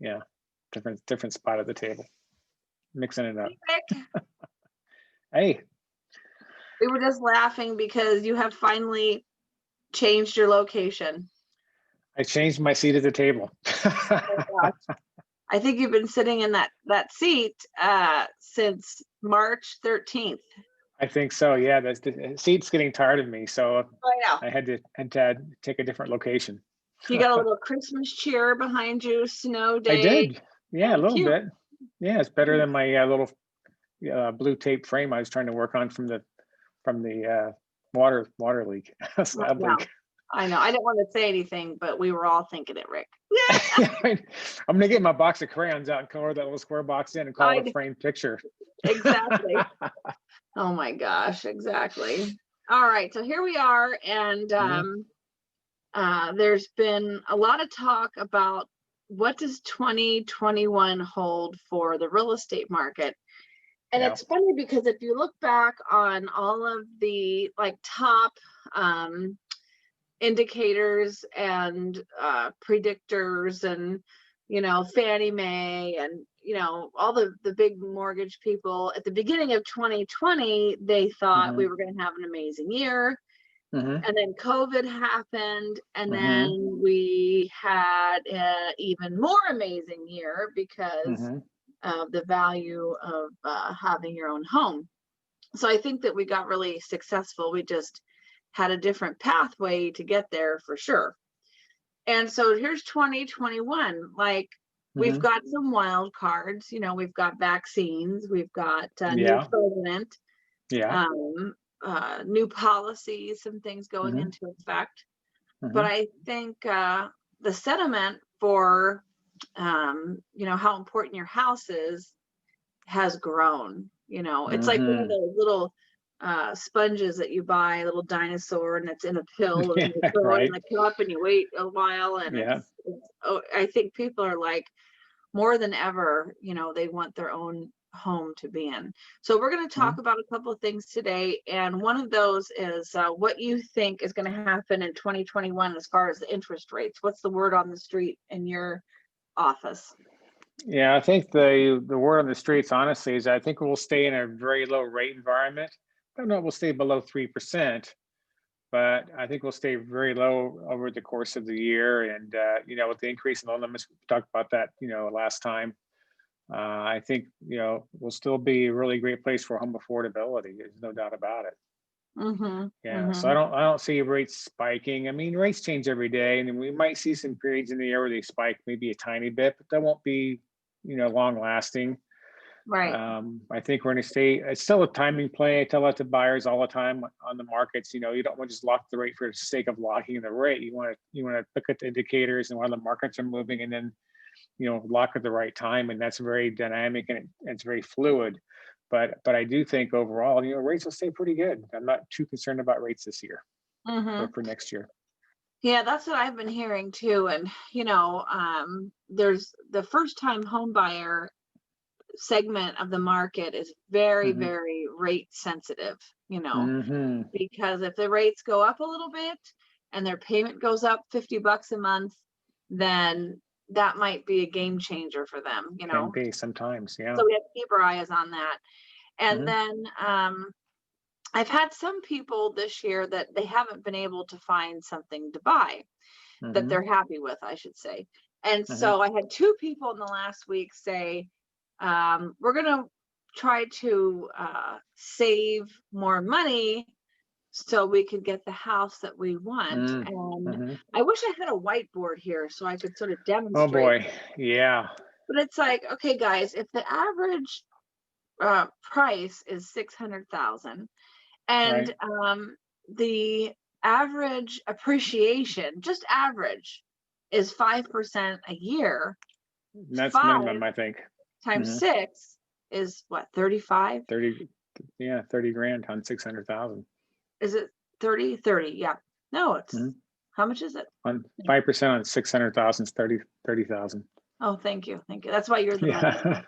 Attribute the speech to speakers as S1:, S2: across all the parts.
S1: Yeah, different spot at the table, mixing it up.
S2: Hey, Rick,
S1: Hey,
S2: we were just laughing because you have finally changed your location.
S1: I changed my seat at the table.
S2: Oh my gosh. I think you've been sitting in that seat since March 13th.
S1: I think so. Yeah, the seat's getting tired of me, so
S2: I know.
S1: I had to take a different location.
S2: You got a little Christmas cheer behind you, snow
S1: I
S2: day.
S1: did. Yeah, a little
S2: Cute.
S1: bit. Yeah, it's better than my little blue tape frame I was trying to work on from the water leak,
S2: I
S1: slab
S2: know.
S1: leak.
S2: I know. I didn't want to say anything, but we were all thinking it, Rick.
S1: I'm gonna get my box of crayons out and color that little square box in and call it a
S2: I
S1: framed picture.
S2: exactly. Oh my gosh, exactly. All right, so here we are, and
S1: Mhm.
S2: there's been a lot of talk about what does 2021 hold for the real estate market. And
S1: Yeah.
S2: it's funny because if you look back on all of the like top um, indicators and predictors and Fannie Mae and all the big mortgage people at the beginning of 2020, they thought
S1: Hmm.
S2: we were going to have an amazing year,
S1: Hmm.
S2: and then COVID happened, and
S1: Hmm.
S2: then we had an even more amazing year because
S1: Hmm.
S2: of the value of having your own home. So I think that we got really successful. We just had a different pathway to get there for sure. And so here's 2021. Like, we've
S1: Hmm.
S2: got some wild cards. We've got vaccines, we've got a new
S1: Yeah.
S2: president,
S1: Yeah.
S2: um, new policies, some things going
S1: Hmm.
S2: into effect. But
S1: Hmm.
S2: I think the sentiment for how important your house is has grown. It's like one of
S1: Hmm.
S2: those little sponges that you buy, a little dinosaur, and it's in a pill, and
S1: Yeah.
S2: you throw it in
S1: Right.
S2: the cup and you wait a while, and
S1: Yeah.
S2: I think people are like, more than ever, they want their own home to be in. So we're going to
S1: Mhm.
S2: talk about a couple of things today, and one of those is what you think is going to happen in 2021 as far as the interest rates. What's the word on the street in your office?
S1: Yeah, I think the word on the streets, honestly, is I think we'll stay in a very low rate environment. I don't know if we'll stay below 3%, but I think we'll stay very low over the course of the year. And with the increase in loan limits, we talked about that, last time. I think we'll still be a really great place for home affordability. There's no doubt about it.
S2: Mm-hmm.
S1: Yeah, so I
S2: Mm-hmm.
S1: don't I don't see rates spiking. I mean, rates change every day, and then we might see some periods in the year where they spike maybe a tiny bit, but that won't be, long lasting.
S2: Right.
S1: I think we're going to stay. It's still a timing play. I tell that to buyers all the time on the markets. You don't want to just lock the rate for the sake of locking the rate. You want to look at the indicators and where the markets are moving, and then lock at the right time. And that's very dynamic, and it's very fluid. But I do think overall, rates will stay pretty good. I'm not too concerned about rates this year or
S2: Mm-hmm.
S1: for next year.
S2: Yeah, that's what I've been hearing too. And there's the first time home buyer segment of the market is very,
S1: Hmm.
S2: very rate sensitive,
S1: Hmm.
S2: because if the rates go up a little bit and their payment goes up $50 a month, then that might be a game changer for them.
S1: Can be sometimes. Yeah.
S2: So we have to keep our eyes on that. And
S1: Hmm.
S2: then I've had some people this year that they haven't been able to find something to buy that
S1: Hmm.
S2: they're happy with, I should say. And
S1: Hmm.
S2: so I had two people in the last week say, we're going to try to save more money so we could get the house that we want. And
S1: Hmm.
S2: I wish I had a whiteboard here so I could sort of
S1: Oh
S2: demonstrate.
S1: boy. Yeah.
S2: But it's like, okay, guys, if the average price is 600,000, and
S1: Right.
S2: the average appreciation, just average, is 5% a year.
S1: That's minimum,
S2: 5
S1: I think.
S2: times
S1: Hmm.
S2: 6 is what, 35?
S1: 30, yeah, 30 grand on 600,000.
S2: Is it 30? 30, yeah. No,
S1: Hmm.
S2: how much is it?
S1: On 5% on 600,000 is 30,000.
S2: Oh, thank you. Thank you. That's why you're the money
S1: Yeah.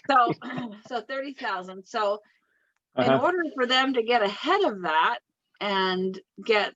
S2: man. So 30,000. So in
S1: Uh-huh.
S2: order for them to get ahead of that, and get,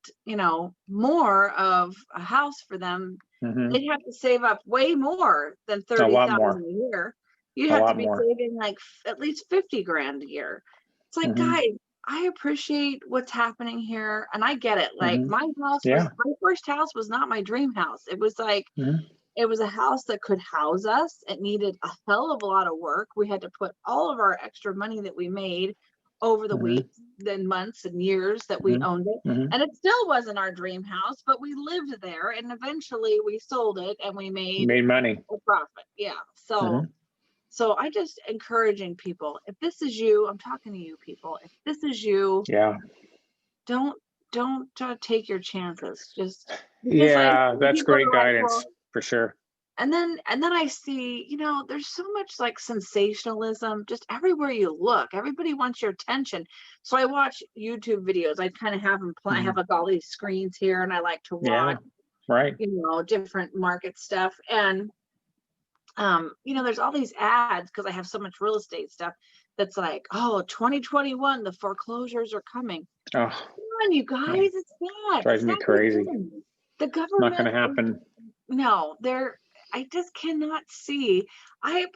S2: more of a house for them,
S1: Hmm.
S2: they'd have to save up way more than
S1: A lot
S2: 30,000
S1: more.
S2: a year. You'd
S1: A
S2: have to
S1: lot
S2: be
S1: more.
S2: saving like at least 50 grand a year. It's like,
S1: Hmm.
S2: guys, I appreciate what's happening here. And I get it. Like
S1: Hmm.
S2: my
S1: Yeah.
S2: first house was not my dream house. It was like,
S1: Hmm.
S2: it was a house that could house us. It needed a hell of a lot of work. We had to put all of our extra money that we made over the
S1: Hmm.
S2: weeks, then months and years that we
S1: Hmm.
S2: owned it.
S1: Hmm.
S2: And it still wasn't our dream house, but we lived there. And eventually we sold it and we made
S1: Made money.
S2: a profit. Yeah. So,
S1: Hmm.
S2: I just encouraging people, if this is you, I'm talking to you people, if this is you,
S1: Yeah.
S2: don't, take your chances. Just because
S1: Yeah, that's
S2: people
S1: great
S2: are like,
S1: guidance
S2: well,
S1: for sure.
S2: and then I see, there's so much like sensationalism just everywhere you look. Everybody wants your attention. So I watch YouTube videos. I kind of have them play. I
S1: Hmm.
S2: have like all these screens here, and I like to
S1: Yeah.
S2: watch,
S1: Right.
S2: different market stuff. And there's all these ads because I have so much real estate stuff that's like, oh, 2021, the foreclosures are coming.
S1: Oh,
S2: Come on, you guys, it's not.
S1: drives
S2: It's
S1: me
S2: not gonna
S1: crazy.
S2: happen. The
S1: It's not going
S2: government
S1: to happen.
S2: no, I just cannot see. I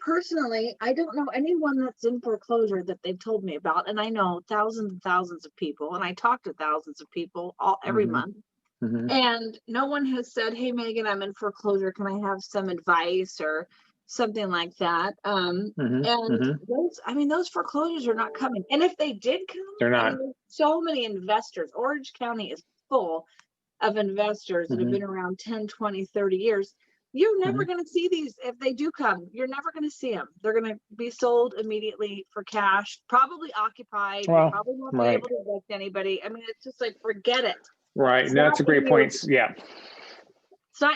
S2: don't know anyone that's in foreclosure that they've told me about. And I know thousands and thousands of people, and I talk to thousands of people every
S1: Hmm.
S2: month.
S1: Hmm.
S2: And no one has said, hey, Megan, I'm in foreclosure. Can I have some advice or something like that?
S1: Hmm.
S2: And
S1: Hmm.
S2: those foreclosures are not coming. And if they did come,
S1: They're not.
S2: there's so many investors. Orange County is full of investors that have
S1: Hmm.
S2: been around 10, 20, 30 years. You're never
S1: Hmm.
S2: going to see these. If they do come, you're never going to see them. They're going to be sold immediately for cash, probably occupied. You
S1: Well,
S2: probably won't be
S1: right.
S2: able to evict anybody. I mean, it's just like, forget it.
S1: Right.
S2: It's
S1: And
S2: not
S1: that's a
S2: in
S1: great point. Yeah.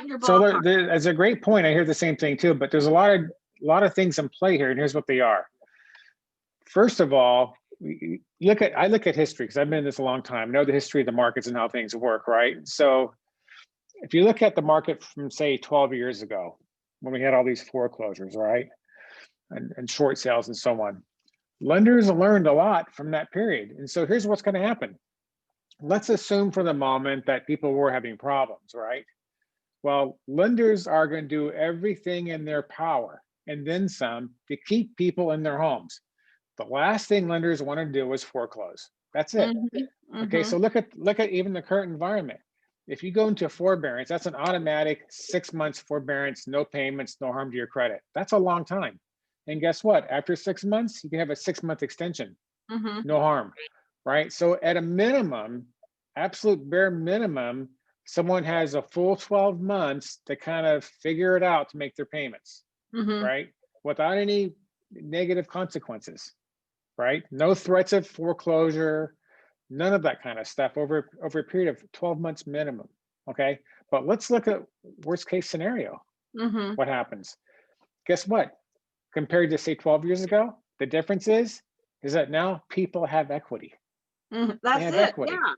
S2: your
S1: So
S2: ballpark.
S1: that's a great point. I hear the same thing too, but there's a lot of things in play here, and here's what they are. First of all, I look at history because I've been in this a long time. I know the history of the markets and how things work, right? So if you look at the market from say 12 years ago, when we had all these foreclosures, right, and short sales and so on, lenders learned a lot from that period. And so here's what's going to happen. Let's assume for the moment that people were having problems, right? Well, lenders are going to do everything in their power and then some to keep people in their homes. The last thing lenders want to do is foreclose. That's it.
S2: Mm-hmm,
S1: Okay,
S2: mm-hmm,
S1: so look at even the current environment. If you go into a forbearance, that's an automatic 6 months forbearance, no payments, no harm to your credit. That's a long time. And guess what? After 6 months, you can have a 6-month extension,
S2: mm-hmm,
S1: no harm, right? So at a minimum, absolute bare minimum, someone has a full 12 months to kind of figure it out to make their payments,
S2: mm-hmm,
S1: right? Without any negative consequences, right? No threats of foreclosure, none of that kind of stuff over a period of 12 months minimum. Okay. But let's look at worst case scenario.
S2: mm-hmm,
S1: What happens? Guess what? Compared to say 12 years ago, the difference is that now people have equity.
S2: mm-hmm.
S1: They
S2: That's
S1: have
S2: it.
S1: equity,
S2: Yeah.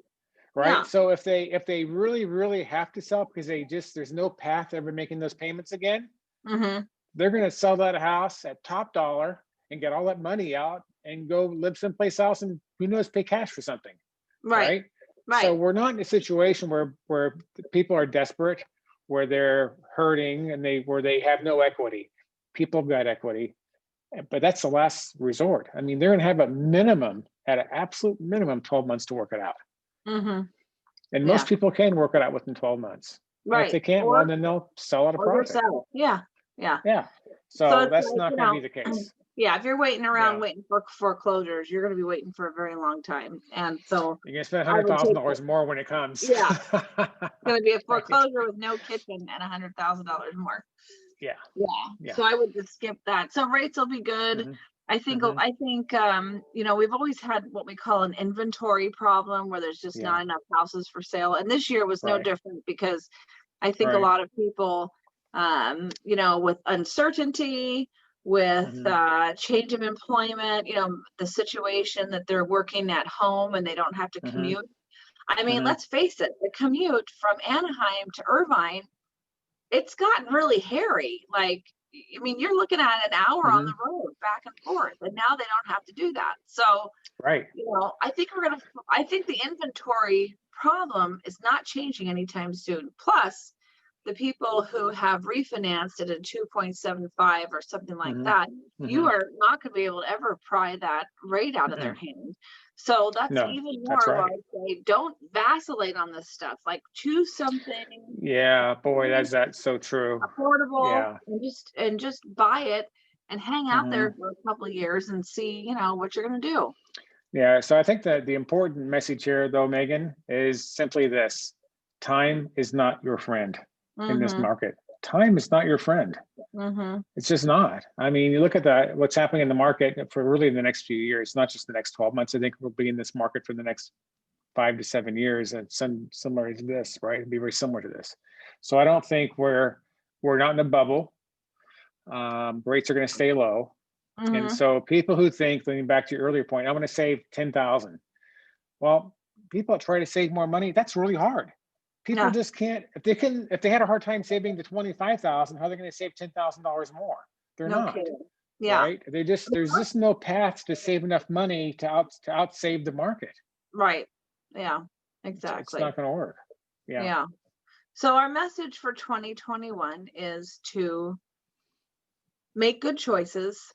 S1: right?
S2: Yeah.
S1: So if they really have to sell because there's no path to ever making those payments again,
S2: Mm-hmm.
S1: they're going to sell that house at top dollar and get all that money out and go live someplace else and who knows, pay cash for something,
S2: Right.
S1: right? So
S2: Right.
S1: we're not in a situation where people are desperate, where they're hurting and where they have no equity. People have got equity, but that's the last resort. I mean, they're going to have a minimum, at an absolute minimum, 12 months to work it out.
S2: Mm-hmm.
S1: And
S2: Yeah.
S1: most people can work it out within 12 months. And if
S2: Right.
S1: they can't, well, then they'll sell at a
S2: Or
S1: profit.
S2: yourself. Yeah. Yeah.
S1: Yeah.
S2: So
S1: So
S2: it's
S1: that's
S2: like,
S1: not going to be the case.
S2: yeah, if you're waiting around
S1: Yeah.
S2: waiting for foreclosures, you're going to be waiting for a very long time. And so
S1: You're going to spend
S2: I would take
S1: $100,000 more when it comes.
S2: yeah, it's going to be a
S1: Right.
S2: foreclosure with no kitchen and $100,000 more.
S1: Yeah.
S2: Yeah.
S1: Yeah.
S2: So I would just skip that. So rates will be good.
S1: Mhm.
S2: I think,
S1: Mhm.
S2: we've always had what we call an inventory problem where there's just
S1: Yeah.
S2: not enough houses for sale. And this year was no
S1: Right.
S2: different because I think a
S1: Right.
S2: lot of people, with uncertainty, with
S1: Mhm.
S2: change of employment, the situation that they're working at home and they don't have to
S1: Mhm.
S2: commute. I mean,
S1: Mhm.
S2: let's face it, the commute from Anaheim to Irvine, it's gotten really hairy. Like, I mean, you're looking at an hour on
S1: Mhm.
S2: the road back and forth, and now they don't have to do that. So,
S1: Right.
S2: you know, I think the inventory problem is not changing anytime soon. Plus, the people who have refinanced at a 2.75 or something like
S1: Mhm.
S2: that, you
S1: Mhm.
S2: are not going to be able to ever pry that rate out of their
S1: Mm-mm.
S2: hand. So that's
S1: No,
S2: even
S1: that's
S2: more why
S1: right.
S2: I say don't vacillate on this stuff. Like choose something
S1: Yeah, boy,
S2: really
S1: that's so true.
S2: affordable
S1: Yeah.
S2: and just buy it and hang out there
S1: Mhm.
S2: for a couple of years and see, you know, what you're going to do.
S1: Yeah, so I think that the important message here, though, Megan, is simply this: time is not your friend in this
S2: Mhm.
S1: market. Time is not your friend.
S2: Mhm.
S1: It's just not. I mean, you look at that, what's happening in the market for really the next few years, not just the next 12 months. I think we'll be in this market for the next 5 to 7 years, and similar to this, right? It'll be very similar to this. So I don't think we're not in a bubble. Rates are going to stay low. And
S2: Mhm.
S1: so people who think, leaning back to your earlier point, I'm going to save 10,000. Well, people try to save more money. That's really hard. People
S2: Yeah.
S1: just can't. If they had a hard time saving the 25,000, how are they going to save $10,000 more? They're
S2: No
S1: not,
S2: kidding. Yeah.
S1: right? There's just no path to save enough money to out save the market.
S2: Right. Yeah.
S1: It's
S2: Exactly.
S1: not going to work. Yeah.
S2: Yeah. So our message for 2021 is to make good choices,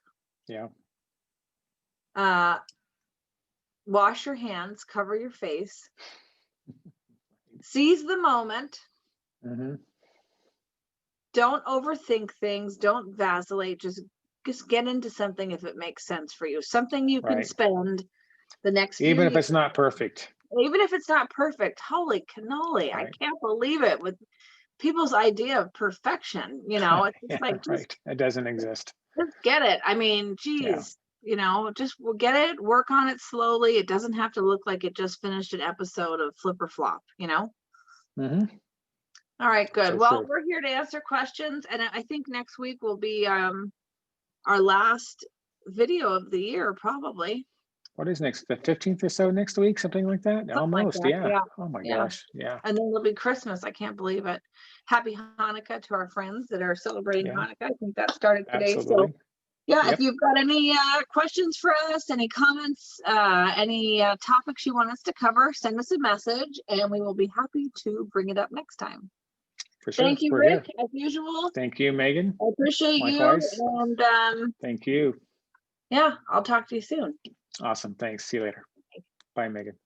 S1: Yeah.
S2: uh, wash your hands, cover your face, seize the moment,
S1: Hmm.
S2: don't overthink things, don't vacillate, just get into something if it makes sense for you. Something you can
S1: Right.
S2: spend the next few
S1: Even if
S2: years,
S1: it's not perfect.
S2: even if it's not perfect. Holy cannoli, I
S1: Right.
S2: can't believe it with people's idea of perfection, you know. It's just
S1: Yeah.
S2: like
S1: Right. It doesn't exist.
S2: just get it. I mean,
S1: Yeah.
S2: geez, you know, just we'll get it, work on it slowly. It doesn't have to look like it just finished an episode of Flip or Flop, you know?
S1: Hmm.
S2: All right, good.
S1: So
S2: Well,
S1: true.
S2: we're here to answer questions, and I think next week will be our last video of the year, probably.
S1: What is next? The 15th or so next week? Something like that?
S2: Something like
S1: Almost.
S2: that.
S1: Yeah.
S2: Yeah.
S1: Oh my
S2: Yeah.
S1: gosh. Yeah.
S2: And then it'll be Christmas. I can't believe it. Happy Hanukkah to our friends that are celebrating
S1: Yeah.
S2: Hanukkah. I think that started today. So
S1: Absolutely.
S2: yeah, if
S1: Yep.
S2: you've got any questions for us, any comments, any topics you want us to cover, send us a message and we will be happy to bring it up next time.
S1: For sure.
S2: Thank you,
S1: We're
S2: Rick,
S1: here.
S2: as usual.
S1: Thank you, Megan.
S2: I appreciate you.
S1: Likewise.
S2: And
S1: Thank you.
S2: yeah, I'll talk to you soon.
S1: Awesome. Thanks. See you later. Bye, Megan.